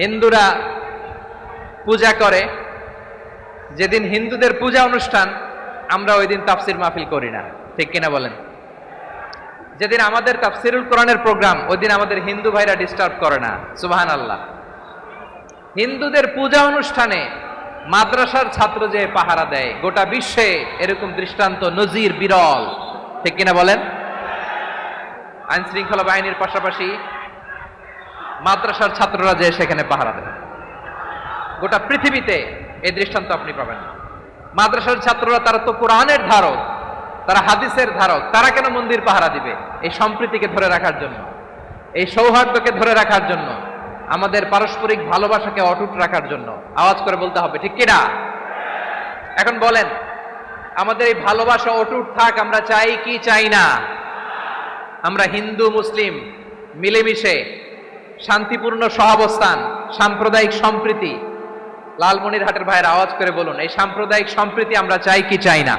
হিন্দুরা পূজা করে, যেদিন হিন্দুদের পূজা অনুষ্ঠান আমরা ওই দিন তাফসির মাহফিল করি না, ঠিক কিনা বলেন? যেদিন আমাদের তাফসিরুল কোরআনের প্রোগ্রাম ওই দিন আমাদের হিন্দু ভাইরা ডিস্টার্ব করে না। সুবহানাল্লাহ। হিন্দুদের পূজা অনুষ্ঠানে মাদ্রাসার ছাত্র যে পাহারা দেয়, গোটা বিশ্বে এরকম দৃষ্টান্ত নজির বিরল, ঠিক কিনা বলেন? আইন শৃঙ্খলা বাহিনীর পাশাপাশি মাদ্রাসার ছাত্ররা যে সেখানে পাহারা দেয়, গোটা পৃথিবীতে এই দৃষ্টান্ত আপনি পাবেন না। মাদ্রাসার ছাত্ররা তারা তো কোরআনের ধারক, তারা হাদিসের ধারক, তারা কেন মন্দির পাহারা দিবে? এই সম্প্রীতিকে ধরে রাখার জন্য, এই সৌহার্দ্যকে ধরে রাখার জন্য, আমাদের পারস্পরিক ভালোবাসাকে অটুট রাখার জন্য। আওয়াজ করে বলতে হবে, ঠিক কিনা? এখন বলেন, আমাদের এই ভালোবাসা অটুট থাক আমরা চাই কি চাই না? আমরা হিন্দু মুসলিম মিলেমিশে শান্তিপূর্ণ সহাবস্থান, সাম্প্রদায়িক সম্প্রীতি, লালমনিরহাটের ভাইয়ের আওয়াজ করে বলুন, এই সাম্প্রদায়িক সম্প্রীতি আমরা চাই কি চাই না?